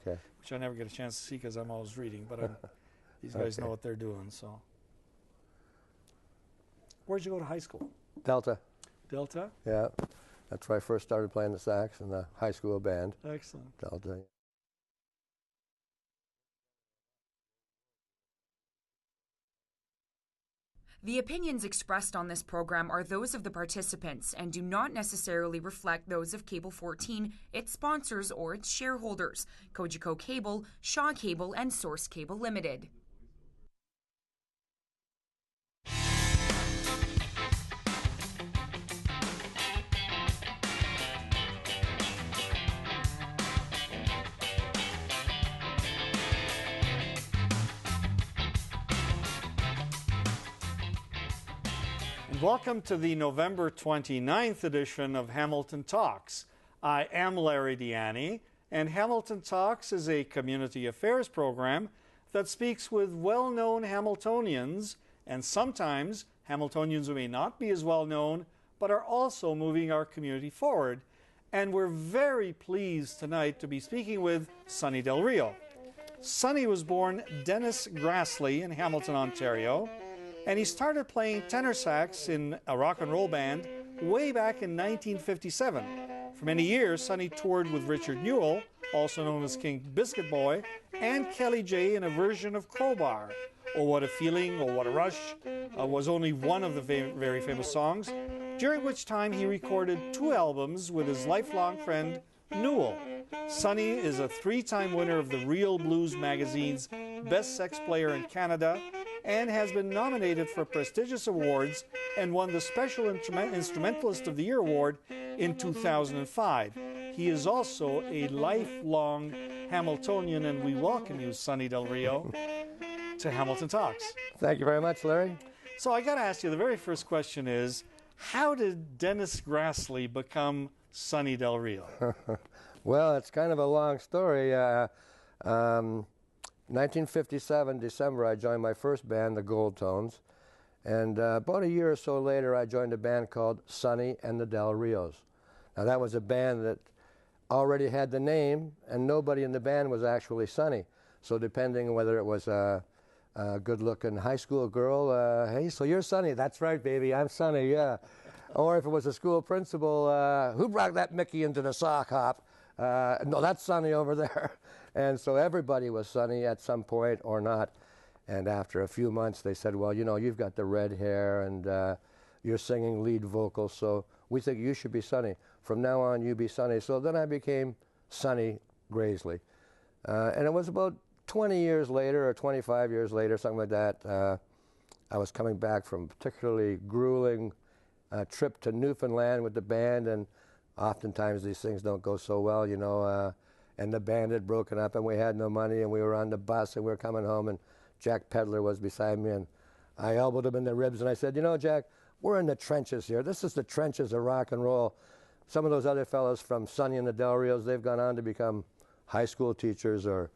Okay. which I never get a chance to see because I'm always reading, but these guys know what they're doing. So, where'd you go to high school? Delta. Delta? Yeah. That's where I first started playing the sax in the high school band. Excellent. Delta. The opinions expressed on this program are those of the participants and do not necessarily reflect those of Cable 14, its sponsors, or its shareholders, Cogeco Cable, Shaw Cable, and Source Cable Limited. Welcome to the November 29th edition of Hamilton Talks. I am Larry Di Ianni, and Hamilton Talks is a community affairs program that speaks with well-known Hamiltonians, and sometimes Hamiltonians who may not be as well known, but are also moving our community forward. And we're very pleased tonight to be speaking with Sonny Del Rio. Sonny was born Dennis Grassley in Hamilton, Ontario, and he started playing tenor sax in a rock and roll band way back in 1957. For many years, Sonny toured with Richard Newell, also known as King Biscuit Boy, and Kelly J in a version of Crowbar. Oh What a Feeling, Oh What a Rush was only one of the very famous songs, during which time he recorded 2 albums with his lifelong friend Newell. Sonny is a 3-time winner of the Real Blues magazine's Best Sex Player in Canada, and has been nominated for prestigious awards and won the Special Instrumentalist of the Year award in 2005. He is also a lifelong Hamiltonian, and we welcome you, Sonny Del Rio, to Hamilton Talks. Thank you very much, Larry. So I got to ask you, the very first question is, how did Dennis Grassley become Sonny Del Rio? Well, it's kind of a long story. 1957, December, I joined my first band, the Gold Tones. And about a year or so later, I joined a band called Sonny and the Del Rios. Now, that was a band that already had the name, and nobody in the band was actually Sonny. So depending on whether it was a good-looking high school girl, hey, so you're Sonny. That's right, baby, I'm Sonny, yeah. Or if it was a school principal, who brought that Mickey into the sock hop? No, that's Sonny over there. And so everybody was Sonny at some point or not. And after a few months, they said, well, you know, you've got the red hair and you're singing lead vocals, so we think you should be Sonny. From now on, you be Sonny. So then I became Sonny Grassley. And it was about 20 years later or 25 years later, something like that, I was coming back from a particularly grueling trip to Newfoundland with the band, and oftentimes these things don't go so well, you know, and the band had broken up and we had no money and we were on the bus and we were coming home and Jack Pedler was beside me and I elbowed him in the ribs and I said, you know, Jack, we're in the trenches here. This is the trenches of rock and roll. Some of those other fellows from Sonny and the Del Rios, they've gone on to become high school teachers or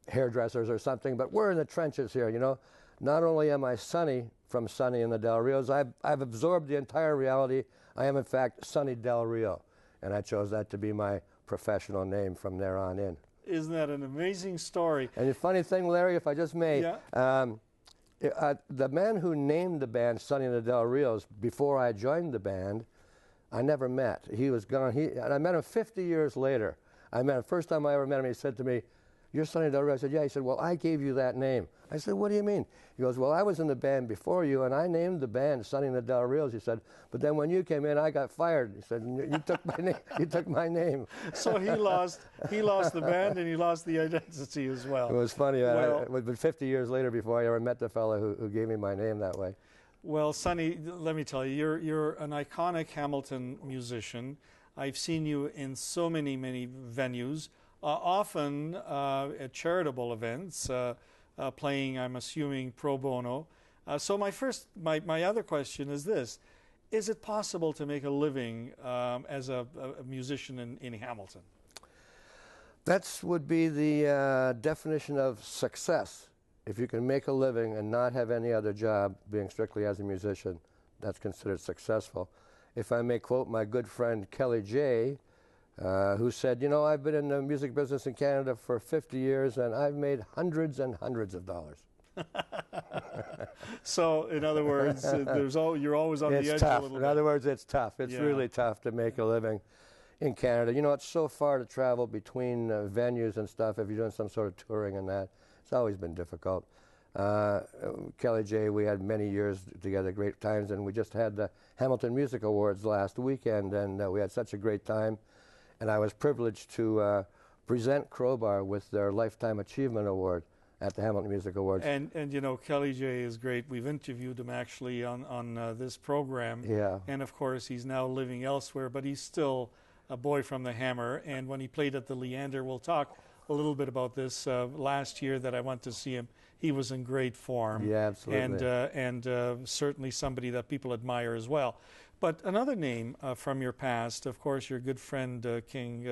hairdressers or something, but we're in the trenches here, you know. Not only am I Sonny from Sonny and the Del Rios, I've absorbed the entire reality. I am, in fact, Sonny Del Rio, and I chose that to be my professional name from there on in. Isn't that an amazing story? And the funny thing, Larry, if I just may, yeah. The man who named the band Sonny and the Del Rios, before I joined the band, I never met. He was gone. And I met him 50 years later. I met him, first time I ever met him, he said to me, you're Sonny Del Rio? I said, yeah. He said, well, I gave you that name. I said, what do you mean? He goes, well, I was in the band before you, and I named the band Sonny and the Del Rios. He said, but then when you came in, I got fired. He said, you took my name. You took my name. So he lost the band, and he lost the identity as well. It was funny. Well, it was 50 years later before I ever met the fellow who gave me my name that way. Well, Sonny, let me tell you, you're an iconic Hamilton musician. I've seen you in so many venues. Often at charitable events, playing, I'm assuming, pro bono. So my other question is this: is it possible to make a living as a musician in Hamilton? That would be the definition of success. If you can make a living and not have any other job, being strictly as a musician, that's considered successful. If I may quote my good friend Kelly J., who said, you know, I've been in the music business in Canada for 50 years and I've made hundreds and hundreds of dollars. So, in other words, you're always on the edge tough. a little In bit. other words, it's tough. It's really tough to make a living in Canada. You know, it's so far to travel between venues and stuff if you're doing some sort of touring and that. It's always been difficult. Kelly J, we had many years together, great times, and we just had the Hamilton Music Awards last weekend, and we had such a great time. And I was privileged to present Crowbar with their Lifetime Achievement Award at the Hamilton Music Awards. And you know, Kelly J is great. We've interviewed him actually on this program. Yeah. And of course, he's now living elsewhere, but he's still a boy from the Hammer. And when he played at the Leander, we'll talk a little bit about this. Last year that I went to see him, he was in great form. Yeah, absolutely. And certainly somebody that people admire as well. But another name from your past, of course, your good friend King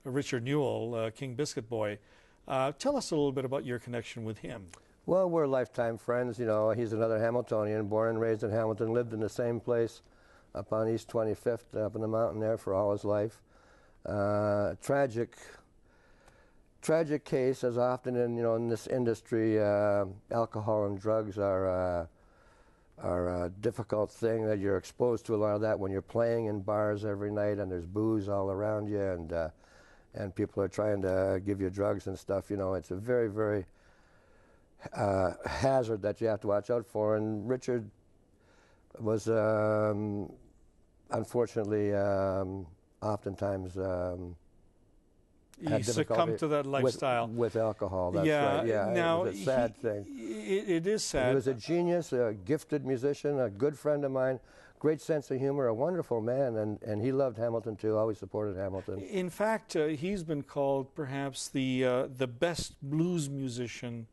Richard Newell, King Biscuit Boy. Tell us a little bit about your connection with him. Well, we're lifetime friends. You know, he's another Hamiltonian, born and raised in Hamilton, lived in the same place up on East 25th, up in the mountain there for all his life. Tragic case, as often in this industry. Alcohol and drugs are a difficult thing, that you're exposed to a lot of that when you're playing in bars every night and there's booze all around you, and people are trying to give you drugs and stuff. You know, it's a very, very hazard that you have to watch out for. And Richard was unfortunately oftentimes he succumbed to that lifestyle with alcohol. That's yeah, right. Yeah, now it was a sad thing. It is sad. He was a genius, a gifted musician, a good friend of mine, great sense of humor, a wonderful man, and he loved Hamilton too, always supported Hamilton. In fact, he's been called perhaps the best blues musician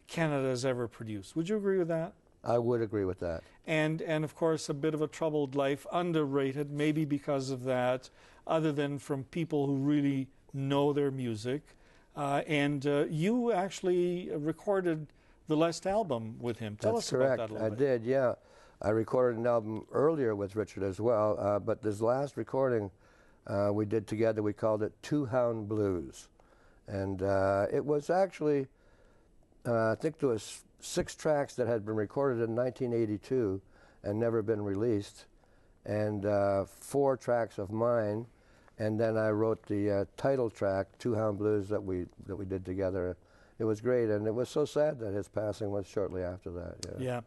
Canada has ever produced. Would you agree with that? I would agree with that. And of course, a bit of a troubled life, underrated, maybe because of that, other than from people who really know their music. And you actually recorded the last album with him. Tell us about that a little bit. I did, yeah. I recorded an album earlier with Richard as well, but this last recording we did together, we called it Two Hound Blues. And it was actually, I think there was 6 tracks that had been recorded in 1982 and never been released, and 4 tracks of mine, and then I wrote the title track, Two Hound Blues, that we did together. It was great, and it was so sad that his passing was shortly after that. Yeah.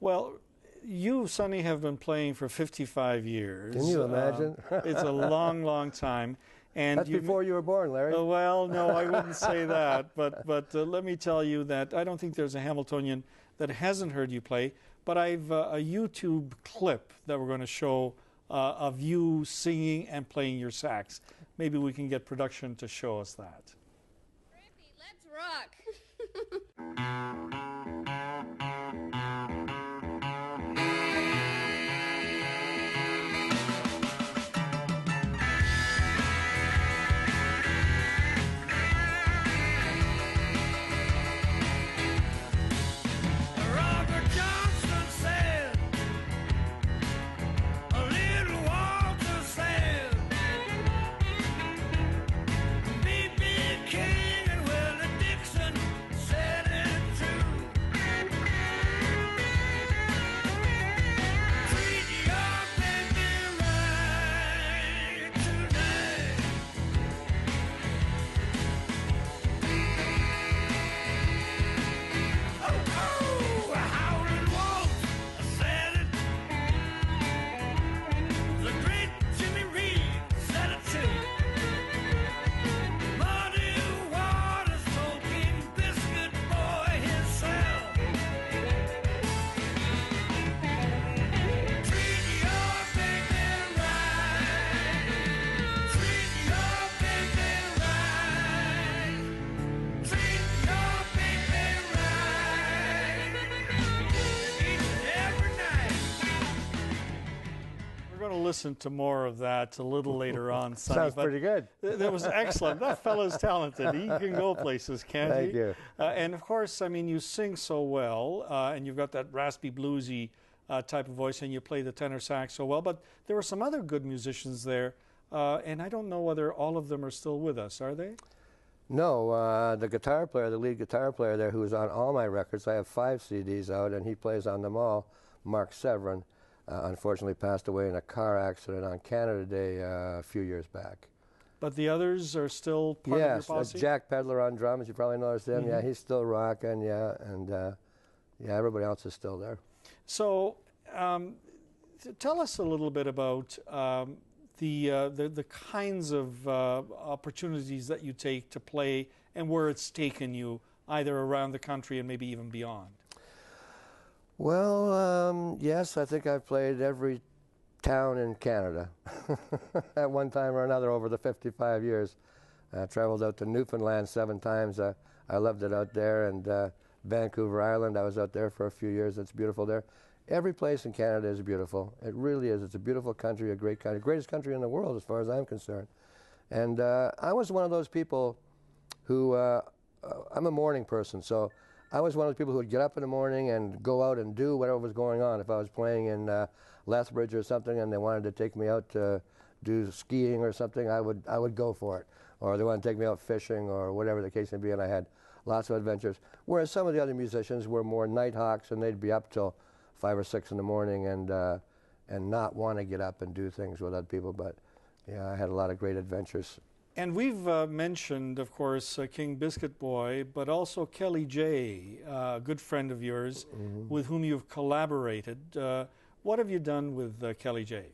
Well, you, Sonny, have been playing for 55 years. Can you imagine? It's a long, long time. And that's before you were born, Larry. Well, no, I wouldn't say that. But let me tell you that I don't think there's a Hamiltonian that hasn't heard you play. But I've a YouTube clip that we're going to show of you singing and playing your sax. Maybe we can get production to show us that. Rippy, let's rock. Listen to more of that a little later on, Sonny. Sounds pretty good. That was excellent. That fellow's talented. He can go places, can't he? Thank you. And of course, I mean, you sing so well, and you've got that raspy, bluesy type of voice, and you play the tenor sax so well. But there were some other good musicians there and I don't know whether all of them are still with us, are they? No, the guitar player, the lead guitar player there, who's on all my records, I have 5 CDs out, and he plays on them all, Mark Severin, unfortunately passed away in a car accident on Canada Day a few years back. But the others are still part of your posse? Yes, Jack Pedler on drums, you probably noticed him. Yeah, he's still rocking, and yeah, everybody else is still there. So tell us a little bit about the kinds of opportunities that you take to play and where it's taken you, either around the country and maybe even beyond. Well, yes, I think I've played every town in Canada at one time or another over the 55 years. I traveled out to Newfoundland 7 times. I loved it out there, and Vancouver Island, I was out there for a few years. It's beautiful there. Every place in Canada is beautiful. It really is. It's a beautiful country, a great country, greatest country in the world as far as I'm concerned. And I was one of those people who, I'm a morning person, so I was one of those people who would get up in the morning and go out and do whatever was going on. If I was playing in Lethbridge or something and they wanted to take me out to do skiing or something, I would go for it. Or they wanted to take me out fishing or whatever the case may be, and I had lots of adventures. Whereas some of the other musicians were more night hawks, and they'd be up till 5 or 6 in the morning and not want to get up and do things with other people. But yeah, I had a lot of great adventures. And we've mentioned, of course, King Biscuit Boy, but also Kelly J, a good friend of yours, with whom you've collaborated. What have you done with Kelly J?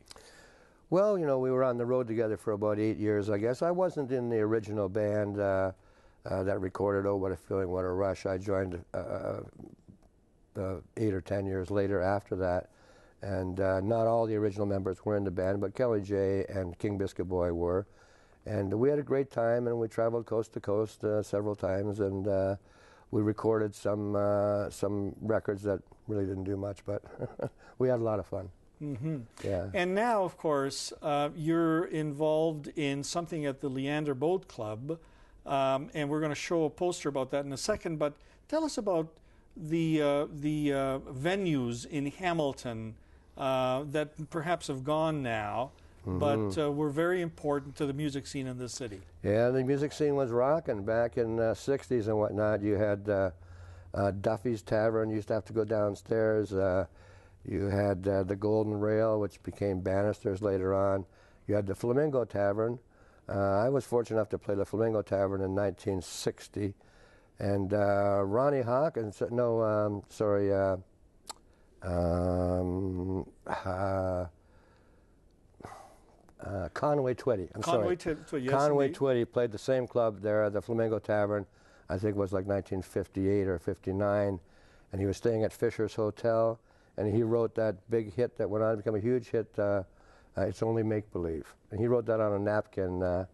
Well, you know, we were on the road together for about 8 years, I guess. I wasn't in the original band that recorded Oh, What a Feeling, What a Rush. I joined 8 or 10 years later after that. And not all the original members were in the band, but Kelly J and King Biscuit Boy were. And we had a great time, and we traveled coast to coast several times, and we recorded some records that really didn't do much, but we had a lot of fun. Yeah. And now, of course, you're involved in something at the Leander Boat Club, and we're going to show a poster about that in a second, but tell us about the venues in Hamilton that perhaps have gone now, but were very important to the music scene in this city. Yeah, the music scene was rocking back in the 60s and whatnot. You had Duffy's Tavern. You used to have to go downstairs. You had the Golden Rail, which became Bannister's later on. You had the Flamingo Tavern. I was fortunate enough to play the Flamingo Tavern in 1960. And Ronnie Hawkins, no, sorry, Conway Twitty. I'm sorry. Yes, Conway indeed. Twitty played the same club there, the Flamingo Tavern. I think it was like 1958 or 59, and he was staying at Fisher's Hotel, and he wrote that big hit that went on to become a huge hit, It's Only Make Believe. And he wrote that on a napkin.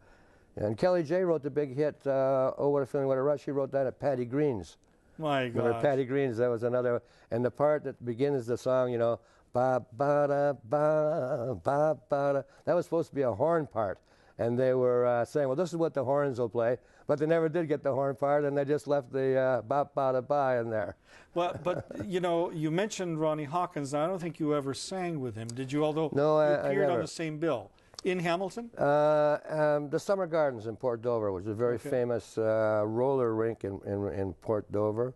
And Kelly J wrote the big hit, Oh, What a Feeling, What a Rush. He wrote that at Patty Green's. My God. Remember Patty Green's? That was another. And the part that begins the song, you know, ba ba da ba ba ba da. That was supposed to be a horn part, and they were saying, well, this is what the horns will play, but they never did get the horn part, and they just left the ba ba da ba in there. Well, but you know, you mentioned Ronnie Hawkins. I don't think you ever sang with him, did you? Although no, you I appeared never. on the same bill in Hamilton. The Summer Gardens in Port Dover, which is a very famous roller rink in Port Dover.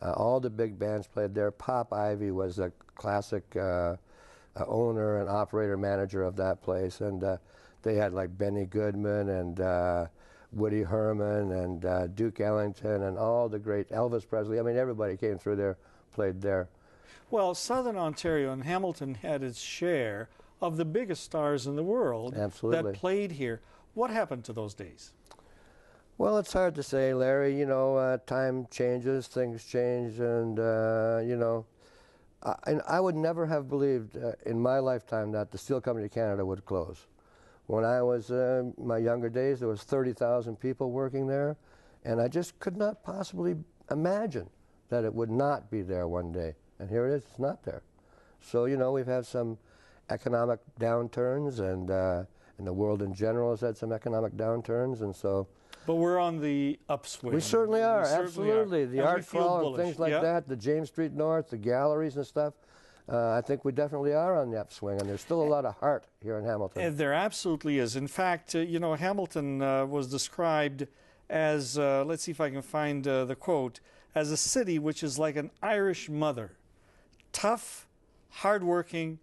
All the big bands played there. Pop Ivy was a classic owner and operator manager of that place, and they had like Benny Goodman and Woody Herman and Duke Ellington and all the great Elvis Presley. I mean, everybody came through there, played there. Well, Southern Ontario and Hamilton had its share of the biggest stars in the world that played here. What happened to those days? Well, it's hard to say, Larry. You know, time changes, things change, and you know, I would never have believed in my lifetime that the Steel Company of Canada would close. When I was my younger days, there was 30,000 people working there, and I just could not possibly imagine that it would not be there one day. And here it is, it's not there. So, you know, we've had some economic downturns, and the world in general has had some economic downturns, and so... But we're on the upswing. We certainly are, absolutely. The art crawl and things like that, the James Street North, the galleries and stuff. I think we definitely are on the upswing, and there's still a lot of heart here in Hamilton. There absolutely is. In fact, you know, Hamilton was described as, let's see if I can find the quote, as a city which is like an Irish mother. Tough, hardworking,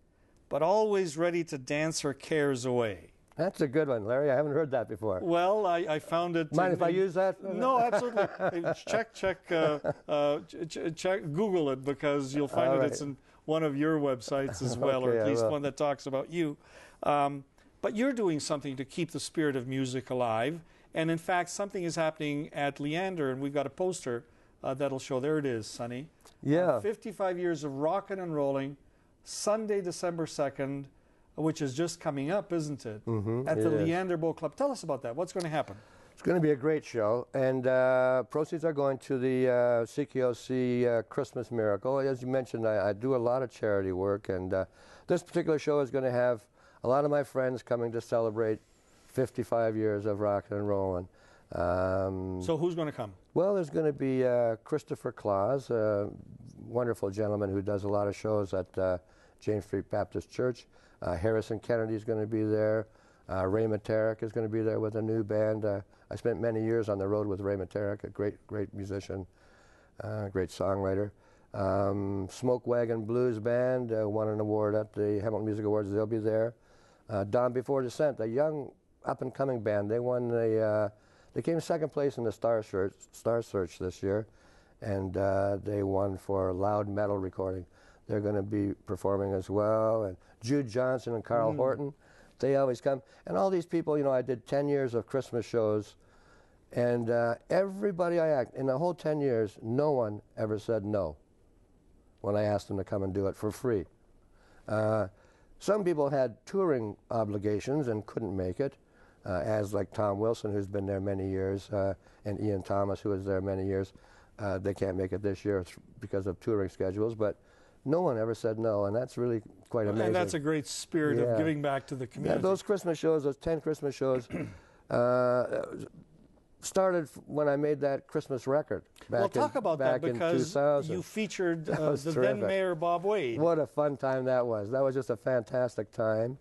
but always ready to dance her cares away. That's a good one, Larry. I haven't heard that before. Well, I found it. Mind if I use that? No, absolutely. check, Google it, because you'll find All it. It's in one of your websites as well, Okay, or at I least will. one that talks about you. But you're doing something to keep the spirit of music alive. And in fact, something is happening at Leander, and we've got a poster that'll show. There it is, Sonny. Yeah. 55 years of rockin' and rolling, Sunday, December 2nd, which is just coming up, isn't it? At the Leander Boat Club. Tell us about that. What's going to happen? It's going to be a great show, and proceeds are going to the CKOC Christmas Miracle. As you mentioned, I do a lot of charity work, and this particular show is going to have a lot of my friends coming to celebrate 55 years of rockin' and rollin'. So who's going to come? Well, there's going to be Christopher Claus, a wonderful gentleman who does a lot of shows at James Street Baptist Church. Harrison Kennedy is going to be there. Ray Matarek is going to be there with a new band. I spent many years on the road with Ray Matarek, a great musician, great songwriter. Smoke Wagon Blues Band won an award at the Hamilton Music Awards. They'll be there. Dawn Before Descent, a young up-and-coming band. They won they came second place in the Star Search this year, and they won for loud metal recording. They're going to be performing as well. And Jude Johnson and Carl Horton, they always come. And all these people, you know, I did 10 years of Christmas shows, and everybody I act, in the whole 10 years, no one ever said no when I asked them to come and do it for free. Some people had touring obligations and couldn't make it, as like Tom Wilson, who's been there many years, and Ian Thomas, who was there many years. They can't make it this year because of touring schedules, but no one ever said no, and that's really quite amazing. And that's a great spirit of giving back to the community. Yeah, those Christmas shows, those 10 Christmas shows, started when I made that Christmas record back Well, talk about that, in because 2000. you featured the was then terrific. Mayor Bob Wade. What a fun time that was. That was just a fantastic time.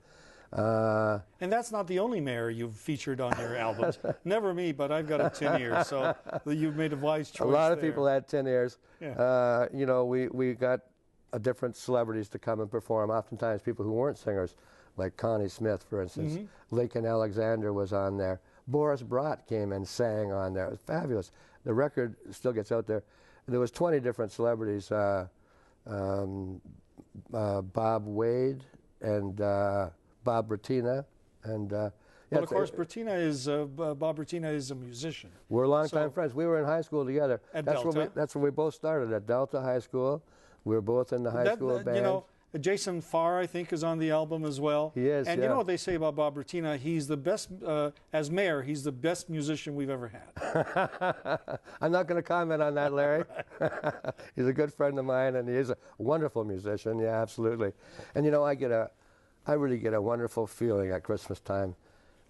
And that's not the only mayor you've featured on your albums. Never me, but I've got a tin ear, so you've made a wise choice. A lot of there. people had tin ears. Yeah. You know, we got different celebrities to come and perform, oftentimes people who weren't singers, like Connie Smith, for instance. Lakin Alexander was on there. Boris Brott came and sang on there. It was fabulous. The record still gets out there. There was 20 different celebrities. Bob Wade and Bob Brattina. And Well, of course, Bob Brattina is a musician. we're longtime friends. We were in high school together. At that's Delta? That's where we both started, at Delta High School. We were both in the high school band. You know, Jason Farr, I think, is on the album as well. He is, And yeah. you know what they say about Bob Brattina? He's the best, as mayor, he's the best musician we've ever had. I'm not going to comment on that, Larry. He's a good friend of mine, and he is a wonderful musician. Yeah, absolutely. And you know, I really get a wonderful feeling at Christmas time.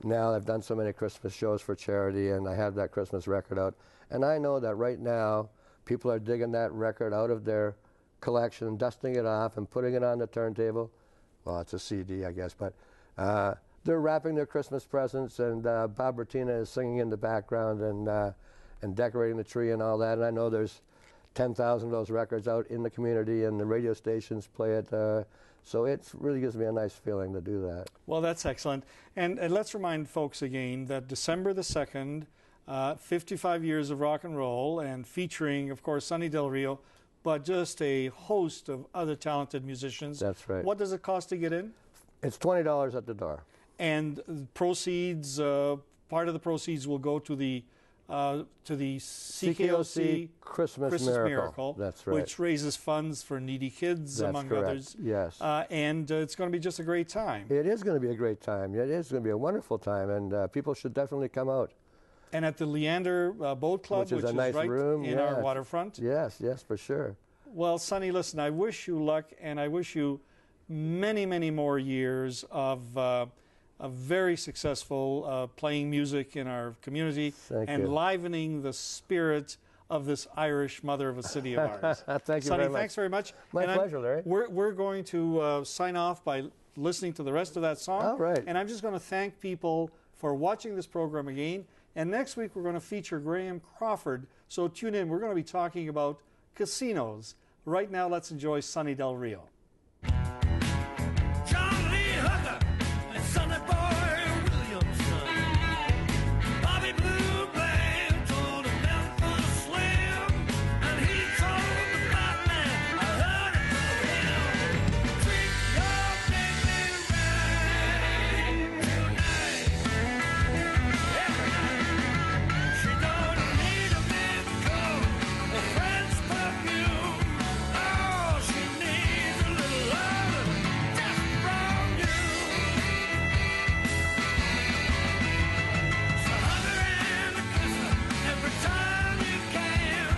Now I've done so many Christmas shows for charity, and I have that Christmas record out. And I know that right now, people are digging that record out of their collection, dusting it off, and putting it on the turntable. Well, it's a CD, I guess, but they're wrapping their Christmas presents, and Bob Brattina is singing in the background and decorating the tree and all that. And I know there's 10,000 of those records out in the community, and the radio stations play it. So it really gives me a nice feeling to do that. Well, that's excellent. And let's remind folks again that December the 2nd, 55 years of rock and roll, and featuring, of course, Sonny Del Rio, but just a host of other talented musicians. That's right. What does it cost to get in? It's $20 at the door. And proceeds, part of the proceeds will go to the CKOC Christmas Miracle. That's right. Which raises funds for needy kids, That's among correct. others. Yes. And it's going to be just a great time. It is going to be a great time. It is going to be a wonderful time, and people should definitely come out. And at the Leander Boat Club, Which is a nice right room, in our waterfront. Yes, for sure. Well, Sonny, listen, I wish you luck, and I wish you many, many more years of very successful playing music in our community, Thank you. enlivening the spirit of this Irish mother of a city of ours. Thank you Sonny, very much. thanks very much. My And pleasure, Larry. We're going to sign off by listening to the rest of that song. All right. And I'm just going to thank people for watching this program again. And next week we're going to feature Graham Crawford. So tune in. We're going to be talking about casinos. Right now, let's enjoy Sonny Del Rio. John Lee Hooker and Sonny Boy Williamson. Bobby Blue Band told a Memphis Slim, and he told the Batman, I heard it from him. Treat your baby right tonight. Every night. She don't need a miracle, a French perfume. All she needs a little love just from you. So hug her and kiss her every time you can.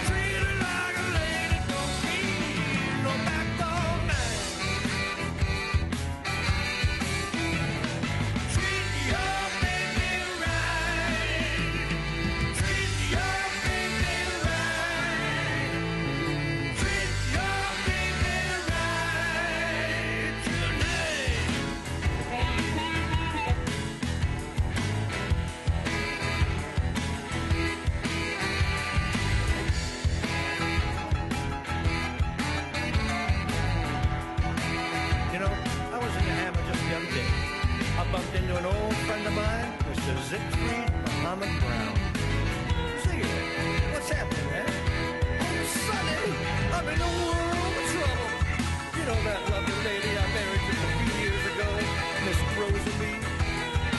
Treat her like a lady, don't be no backdoor man. Treat your baby right. Treat your baby right. Treat your baby right tonight. You know, I was in the Hammer just the other day. I bumped into an old friend of mine, Mr. Siegfried Muhammad Brown. Siegfried, what's happening, man? Oh, Sonny, I'm in a world of trouble. You know that lovely lady I married just a few years ago, Miss Rosalie?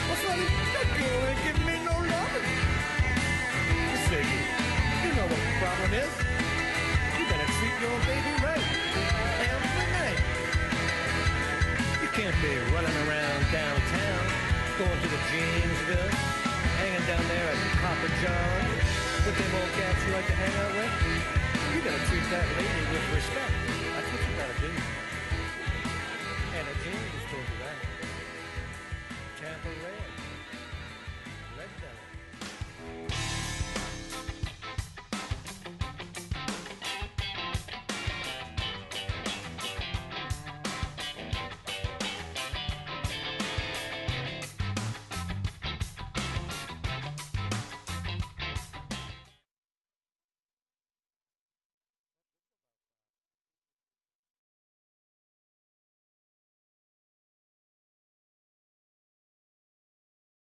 Well, Sonny, that girl ain't giving me no loving. Siggy, you know what the problem is. You better treat your baby right every night. You can't be running around downtown, going to the Jamesville, hanging down there at Papa John with them old cats you like to hang out with. You gotta treat that lady with respect.